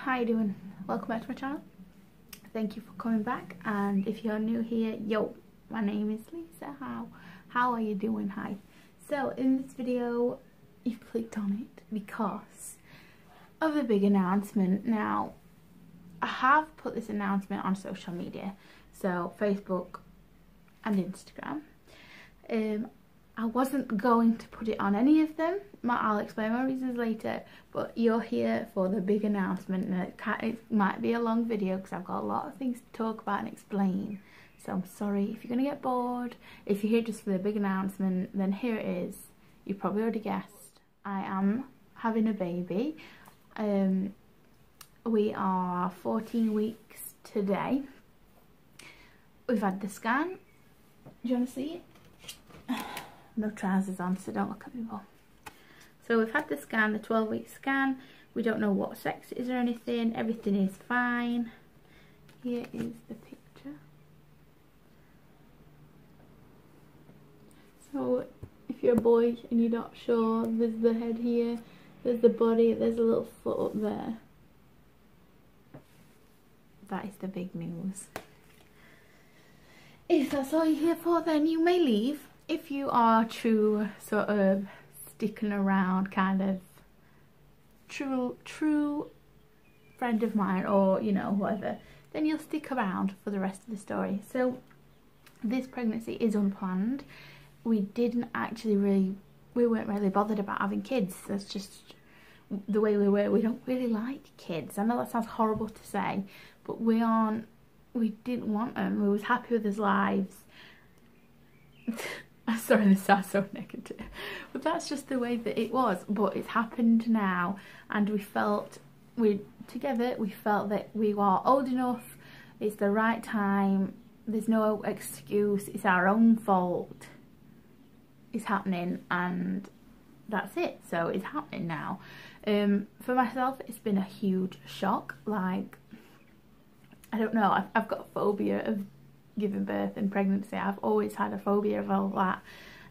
how you doing? Welcome back to my channel. Thank you for coming back, and if you're new here, yo, my name is Lisa. How are you doing? Hi. So in this video you've clicked on it because of a big announcement. Now I have put this announcement on social media, so Facebook and Instagram. I wasn't going to put it on any of them. I'll explain my reasons later, but you're here for the big announcement, and it might be a long video because I've got a lot of things to talk about and explain. So I'm sorry if you're going to get bored. If you're here just for the big announcement, then here it is. You probably already guessed. I am having a baby. We are 14 weeks today. We've had the scan. Do you want to see it? No trousers on, so don't look at me more. So we've had the scan, the 12-week scan. We don't know what sex it is or anything. Everything is fine. Here is the picture. So if you're a boy and you're not sure, there's the head here, there's the body, there's a little foot up there. That is the big news. If that's all you're here for, then you may leave. If you are true, sort of sticking around, kind of true friend of mine, or you know, whatever, then you'll stick around for the rest of the story. So this pregnancy is unplanned. We weren't really bothered about having kids. That's just the way we were. We don't really like kids. I know that sounds horrible to say, but we didn't want them. We was happy with his lives. I'm sorry, this sounds so negative, but that's just the way that it was. But it's happened now, and we felt that we are old enough. It's the right time. There's no excuse. It's our own fault. It's happening, and that's it. So it's happening now. For myself, it's been a huge shock. Like, I don't know, I've got a phobia of giving birth and pregnancy. I've always had a phobia of all that,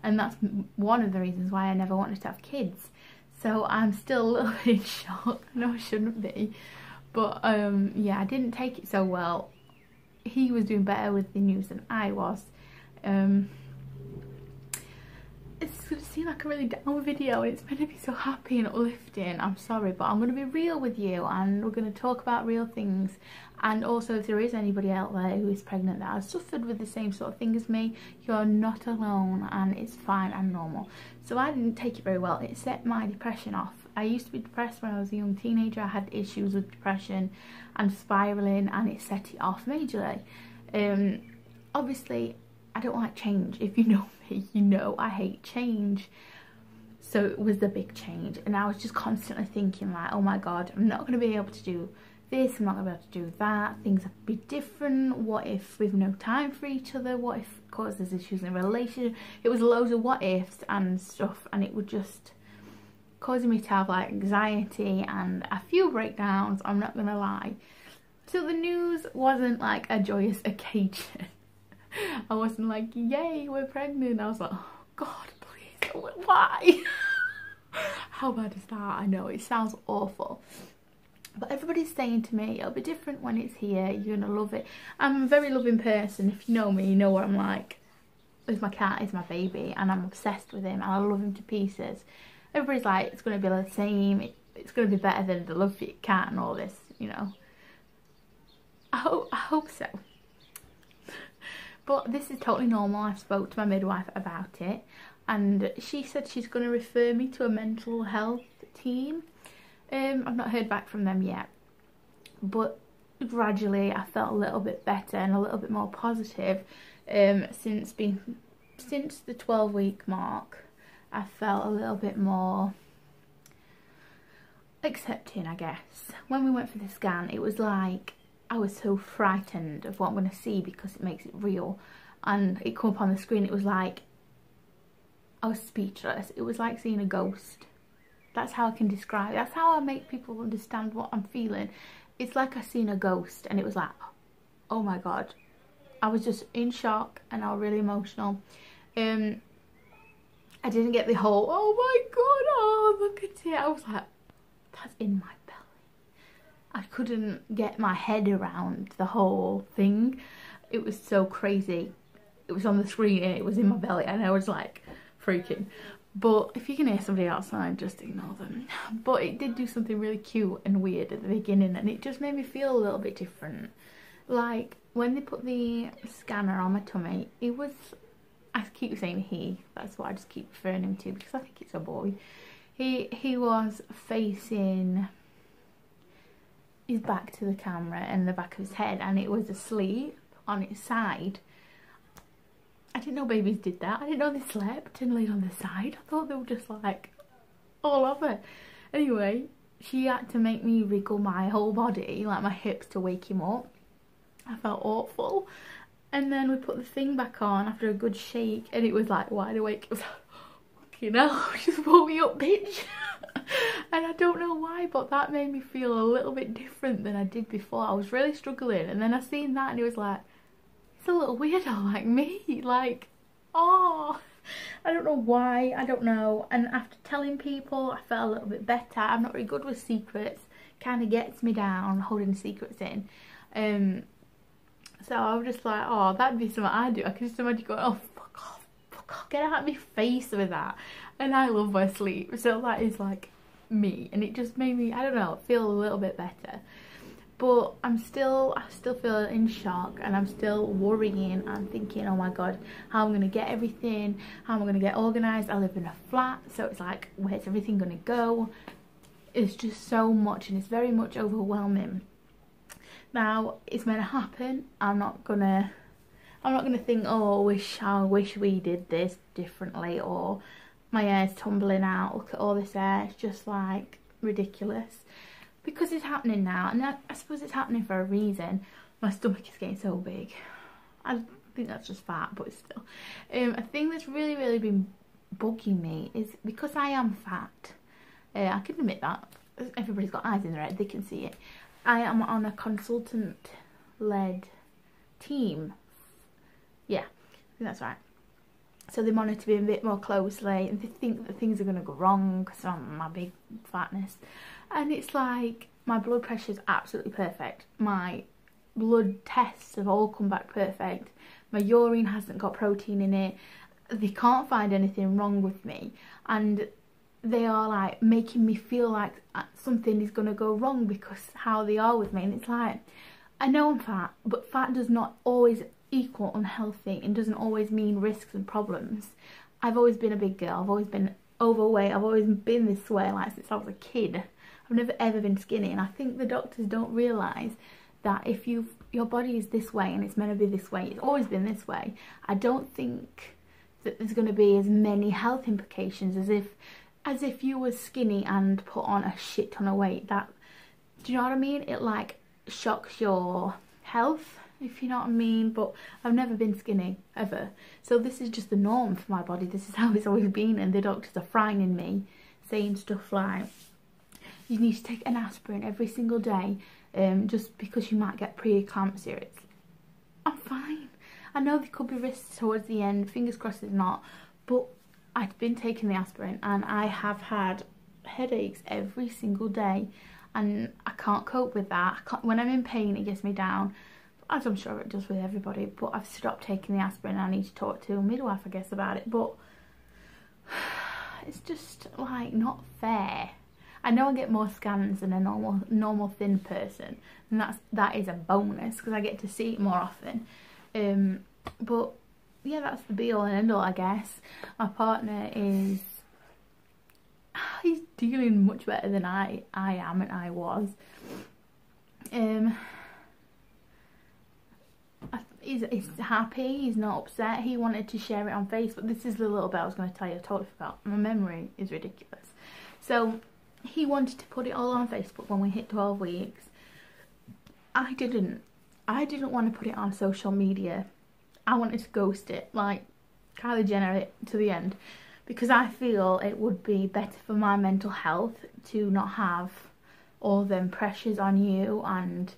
and that's one of the reasons why I never wanted to have kids. So I'm still a little bit in shock. I know I shouldn't be, but yeah, I didn't take it so well. He was doing better with the news than I was. It's going to seem like a really down video, and it's meant to be so happy and uplifting. I'm sorry, but I'm going to be real with you, and we're going to talk about real things. And also, if there is anybody out there who is pregnant that has suffered with the same sort of thing as me, you're not alone, and it's fine and normal. So I didn't take it very well. It set my depression off. I used to be depressed when I was a young teenager. I had issues with depression and spiralling, and it set it off majorly. Obviously, I don't like change. If you know me, you know I hate change. So it was the big change, and I was just constantly thinking like, oh my god, I'm not going to be able to do this, I'm not going to be able to do that, things have to be different. What if we've no time for each other? What if it causes issues in a relationship? It was loads of what ifs and stuff, and it would just causing me to have like anxiety and a few breakdowns, I'm not going to lie. So the news wasn't like a joyous occasion. I wasn't like, yay, we're pregnant. I was like, oh god, please, why? How bad is that? I know, it sounds awful. But everybody's saying to me, it'll be different when it's here, you're gonna love it. I'm a very loving person. If you know me, you know what I'm like. With my cat, is my baby, and I'm obsessed with him, and I love him to pieces. Everybody's like, it's gonna be the same, it's gonna be better than the love for your cat and all this, you know. I hope so. But this is totally normal. I spoke to my midwife about it, and she said she's going to refer me to a mental health team. I've not heard back from them yet, but gradually I felt a little bit better and a little bit more positive. Since the 12-week mark, I felt a little bit more accepting, I guess. When we went for the scan, it was like I was so frightened of what I'm going to see because it makes it real, and it come up on the screen. It was like I was speechless. It was like seeing a ghost. That's how I can describe it. That's how I make people understand what I'm feeling. It's like I seen a ghost, and it was like, oh my god. I was just in shock, and I was really emotional. I didn't get the whole, oh my god, oh look at it. I was like, that's in my belly. I couldn't get my head around the whole thing. It was so crazy. It was on the screen and it was in my belly and I was like freaking. But if you can hear somebody outside, just ignore them. But it did do something really cute and weird at the beginning, and it just made me feel a little bit different. Like, when they put the scanner on my tummy, it was, I keep saying he, that's what I just keep referring him to because I think it's a boy. He was facing his back to the camera and the back of his head, and it was asleep on its side. I didn't know babies did that. I didn't know they slept and laid on the side. I thought they were just like all over. Anyway, she had to make me wriggle my whole body, like my hips, to wake him up. I felt awful. And then we put the thing back on after a good shake and it was like wide awake. It was like, fucking hell, just woke me up, bitch. And I don't know why, but that made me feel a little bit different than I did before. I was really struggling, and then I seen that and it was like, it's a little weirdo like me, like, oh, I don't know why, I don't know. And after telling people, I felt a little bit better. I'm not really good with secrets, kind of gets me down holding secrets in. So I was just like, oh, that'd be something I'd do. I could just imagine going, oh, fuck off, get out of my face with that. And I love my sleep, so that is like me, and it just made me, I don't know, feel a little bit better. But I still feel in shock, and I'm still worrying and thinking, oh my god, how am I going to get everything, how am I going to get organised? I live in a flat, so it's like, where's everything going to go? It's just so much, and it's very much overwhelming. Now, it's meant to happen. I'm not gonna think, oh, I wish we did this differently, or my hair's tumbling out, look at all this hair. It's just like ridiculous. Because it's happening now, and I suppose it's happening for a reason. My stomach is getting so big. I think that's just fat, but still. A thing that's really been bugging me is because I am fat. I can admit that. Everybody's got eyes in their head, they can see it. I am on a consultant-led team. Yeah, I think that's right. So they monitor me a bit more closely, and they think that things are going to go wrong because of my big fatness. And it's like, my blood pressure is absolutely perfect. My blood tests have all come back perfect. My urine hasn't got protein in it. They can't find anything wrong with me. And they are like making me feel like something is going to go wrong because how they are with me. And it's like, I know I'm fat, but fat does not always equal unhealthy and doesn't always mean risks and problems. I've always been a big girl. I've always been overweight. I've always been this way, like since I was a kid. I've never ever been skinny, and I think the doctors don't realise that if your body is this way and it's meant to be this way, it's always been this way. I don't think that there's going to be as many health implications as if you were skinny and put on a shit ton of weight. That, do you know what I mean? It like shocks your health, if you know what I mean. But I've never been skinny ever, so this is just the norm for my body. This is how it's always been, and the doctors are frightening me, saying stuff like, you need to take an aspirin every single day, just because you might get pre-eclampsia. I'm fine. I know there could be risks towards the end, fingers crossed it's not, but I've been taking the aspirin and I have had headaches every single day, and I can't cope with that. When I'm in pain, it gets me down, as I'm sure it does with everybody, but I've stopped taking the aspirin. I need to talk to a midwife, I guess, about it, but it's just like not fair. I know I get more scans than a normal thin person, and that is a bonus because I get to see it more often. But yeah, that's the be all and end all, I guess. My partner he's dealing much better than I am and I was. He's happy, he's not upset. He wanted to share it on Facebook. This is the little bit I was going to tell you, I totally forgot. My memory is ridiculous. So he wanted to put it all on Facebook when we hit 12 weeks. I didn't want to put it on social media. I wanted to ghost it, like Kylie Jenner it to the end, because I feel it would be better for my mental health to not have all them pressures on you and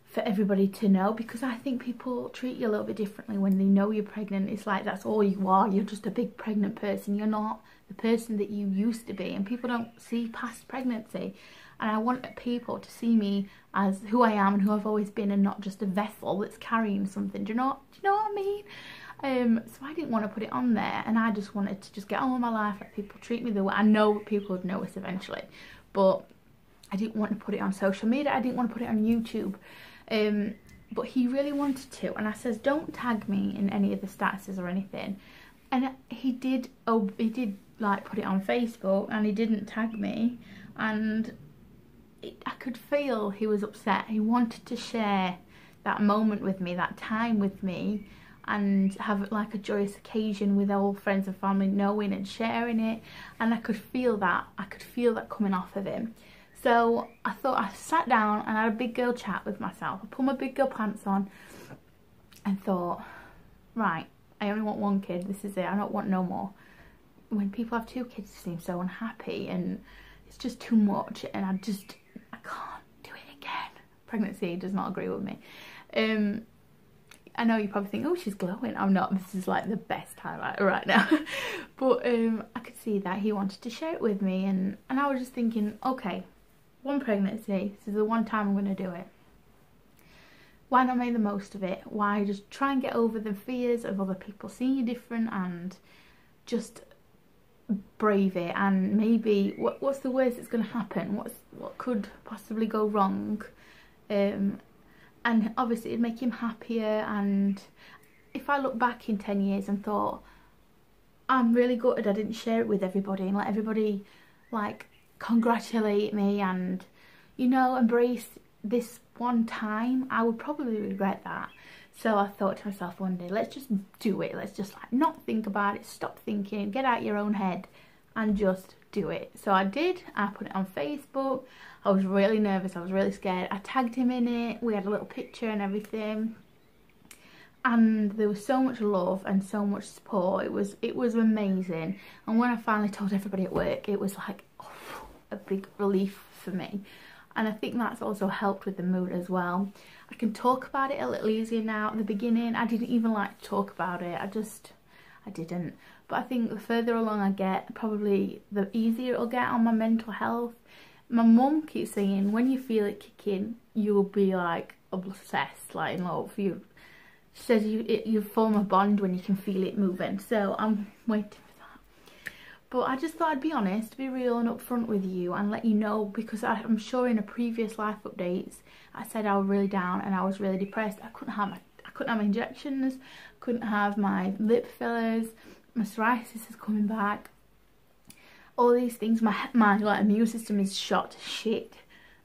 for everybody to know, because I think people treat you a little bit differently when they know you're pregnant. It's like that's all you are. You're just a big pregnant person. You're not the person that you used to be, and people don't see past pregnancy. and I want people to see me as who I am and who I've always been, and not just a vessel that's carrying something. Do you know what I mean? So I didn't want to put it on there, and I just wanted to just get on with my life, let people treat me the way I know people would notice eventually, but I didn't want to put it on social media. I didn't want to put it on YouTube. But he really wanted to, and I says, don't tag me in any of the statuses or anything. And he did like put it on Facebook, and he didn't tag me, and I could feel he was upset. He wanted to share that moment with me, that time with me, and have like a joyous occasion with all friends and family knowing and sharing it. And I could feel that coming off of him. So I thought, I sat down and had a big girl chat with myself. I put my big girl pants on and thought, right, I only want one kid, this is it, I don't want no more. When people have 2 kids, they seem so unhappy, and it's just too much, and I can't do it again. Pregnancy does not agree with me. I know you probably think, oh, she's glowing. I'm not. This is like the best highlight right now. But I could see that he wanted to share it with me, and I was just thinking, okay, one pregnancy, this is the one time I'm going to do it. Why not make the most of it? Why just try and get over the fears of other people seeing you different, and just brave it? And maybe what's the worst that's going to happen? What could possibly go wrong? And obviously it'd make him happier. And if I look back in 10 years and thought, I'm really gutted I didn't share it with everybody and let everybody like congratulate me and, you know, embrace this one time, I would probably regret that. So I thought to myself one day, let's just do it. Let's just like not think about it, stop thinking, get out your own head and just do it. So I did. I put it on Facebook. I was really nervous, I was really scared. I tagged him in it, we had a little picture and everything. And there was so much love and so much support. It was amazing. And when I finally told everybody at work, it was like, oh, a big relief for me. And I think that's also helped with the mood as well. I can talk about it a little easier now. At the beginning, I didn't even like to talk about it. I didn't. But I think the further along I get, probably the easier it'll get on my mental health. My mum keeps saying, when you feel it kicking, you'll be like obsessed, like in love. She says you form a bond when you can feel it moving. So I'm waiting for that. But I just thought I'd be honest, be real and upfront with you and let you know, because I'm sure in a previous life updates I said I was really down and I was really depressed. I couldn't have my injections, couldn't have my lip fillers, my psoriasis is coming back. All these things, my like immune system is shot to shit.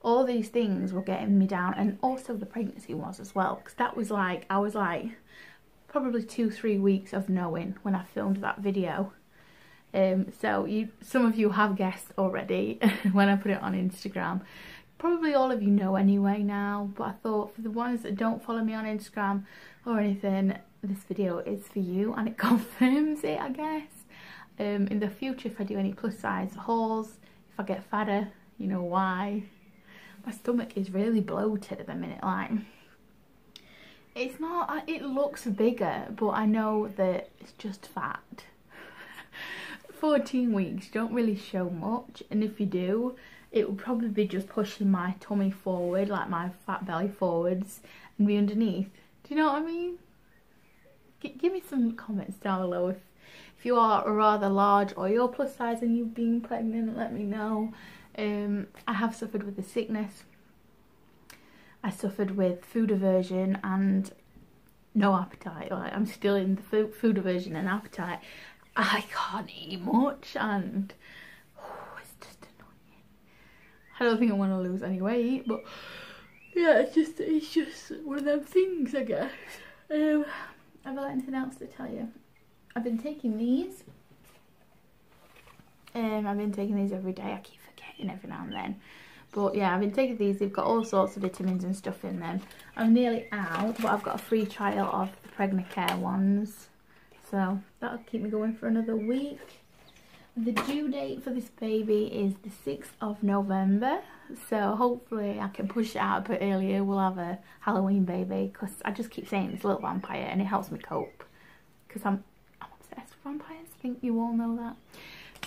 All these things were getting me down, and also the pregnancy was as well, because that was like, I was like probably 2-3 weeks of knowing when I filmed that video. So some of you have guessed already when I put it on Instagram. Probably all of you know anyway now, but I thought for the ones that don't follow me on Instagram or anything, this video is for you and it confirms it, I guess. In the future, if I do any plus size hauls, if I get fatter, you know why. My stomach is really bloated at the minute, like, it's not, it looks bigger, but I know that it's just fat. 14 weeks, you don't really show much, and if you do, it will probably be just pushing my tummy forward, like my fat belly forwards, and be underneath. Do you know what I mean? Give me some comments down below if you are rather large or you're plus size and you've been pregnant, let me know. I have suffered with the sickness. I suffered with food aversion and no appetite. Like, I'm still in the food aversion and appetite. I can't eat much, and it's just annoying. I don't think I want to lose any weight, but yeah, it's just one of them things, I guess. Have I got anything else to tell you? I've been taking these. I've been taking these every day. I keep forgetting every now and then. But yeah, I've been taking these. They've got all sorts of vitamins and stuff in them. I'm nearly out, but I've got a free trial of the Pregnant Care ones. So that'll keep me going for another week. The due date for this baby is the 6th of November. So hopefully I can push it out a bit earlier. We'll have a Halloween baby, because I just keep saying it's a little vampire and it helps me cope. Because I'm obsessed with vampires. I think you all know that.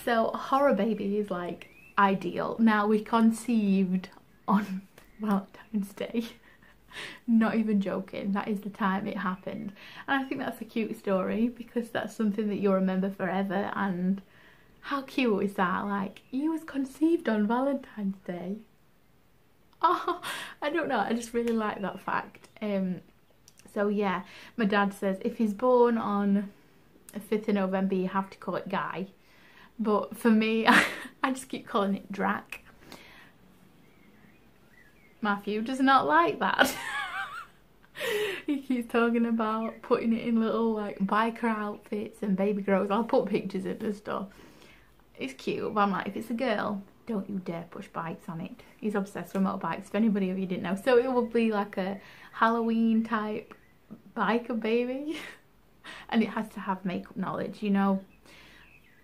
So a horror baby is like ideal. Now, we conceived on Valentine's Day. Not even joking, that is the time it happened. And I think that's a cute story because that's something that you'll remember forever. And how cute is that? Like, you was conceived on Valentine's Day. Oh, I don't know, I just really like that fact. So yeah, my dad says if he's born on the 5th of November, you have to call it Guy. But for me, I just keep calling it Drac. Matthew does not like that. He keeps talking about putting it in little like biker outfits and baby girls. I'll put pictures in and stuff. It's cute, but I'm like, if it's a girl, don't you dare push bikes on it. He's obsessed with motorbikes, if anybody of you didn't know. So it will be like a Halloween type biker baby. And it has to have makeup knowledge, you know.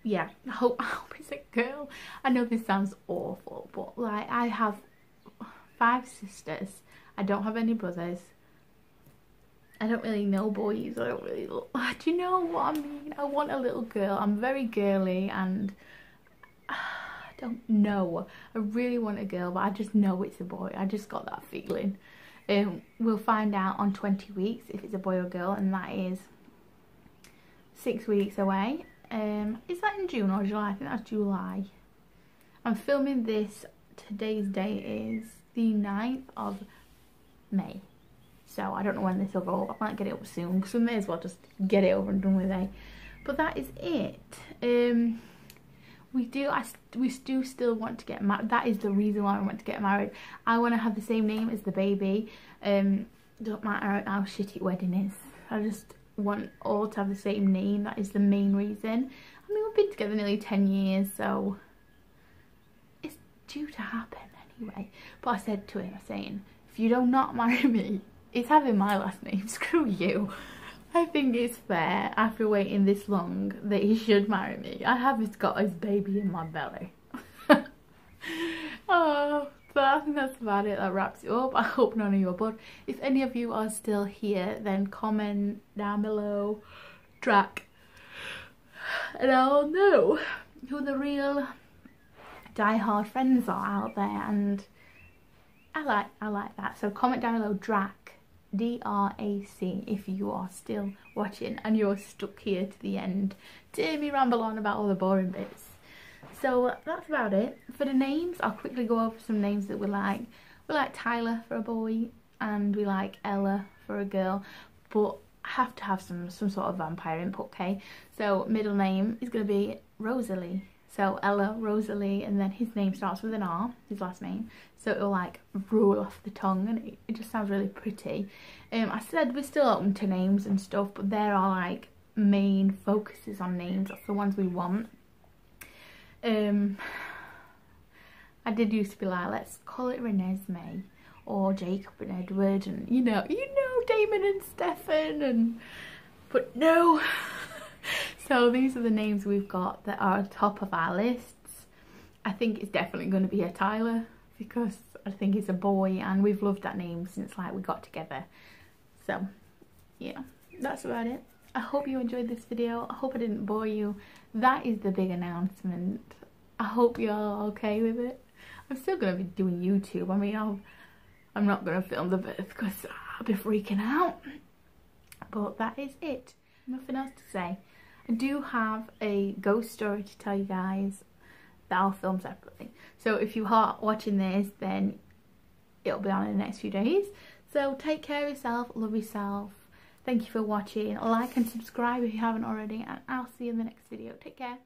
Yeah, I hope it's a girl. I know this sounds awful, but like, I have 5 sisters. I don't have any brothers. I don't really know boys. I don't really look. Do you know what I mean? I want a little girl. I'm very girly and I don't know. I really want a girl, but I just know it's a boy. I just got that feeling. We'll find out on 20 weeks if it's a boy or girl, and that is 6 weeks away. Is that in June or July? I think that's July. I'm filming this. Today's date is the 9th of May. So I don't know when this will go up. I might get it up soon because we may as well just get it over and done with it. But that is it. We do still want to get married. That is the reason why I want to get married. I want to have the same name as the baby. Don't matter how shitty wedding is. I just want all to have the same name. That is the main reason. I mean, we've been together nearly 10 years, so it's due to happen anyway. But I said to him, saying, if you do not marry me, it's having my last name. Screw you. I think it's fair, after waiting this long, that he should marry me. I haven't got his baby in my belly. Oh, but I think that's about it. That wraps it up. I hope none of you are bored. If any of you are still here, then comment down below, Drac, and I'll know who the real die-hard friends are out there. And I like that. So comment down below, Drac, D-R-A-C, if you are still watching and you're stuck here to the end to hear me ramble on about all the boring bits. So that's about it. For the names, I'll quickly go over some names that we like. We like Tyler for a boy and we like Ella for a girl, but I have to have some sort of vampire input, okay? So middle name is going to be Rosalie. So Ella, Rosalie, and then his name starts with an R, his last name. So it'll like roll off the tongue and it just sounds really pretty. I said we're still open to names and stuff, but there are like main focuses on names. That's the ones we want. I did used to be like, let's call it Renesmee or Jacob and Edward, and you know Damon and Stefan, and but no. So these are the names we've got that are top of our lists. I think it's definitely going to be a Tyler because I think he's a boy and we've loved that name since like we got together. So yeah, that's about it. I hope you enjoyed this video. I hope I didn't bore you. That is the big announcement. I hope you're all okay with it. I'm still going to be doing YouTube. I mean, I'm not going to film the birth because I'll be freaking out. But that is it. Nothing else to say. I do have a ghost story to tell you guys that I'll film separately. So if you are watching this, then it'll be on in the next few days. So take care of yourself, love yourself. Thank you for watching. Like and subscribe if you haven't already, and I'll see you in the next video. Take care.